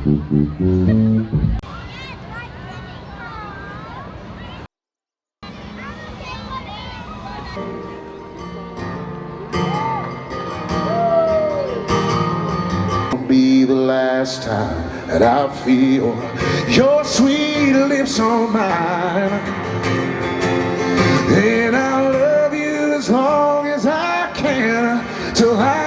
Be the last time that I feel your sweet lips on mine, and I'll love you as long as I can till I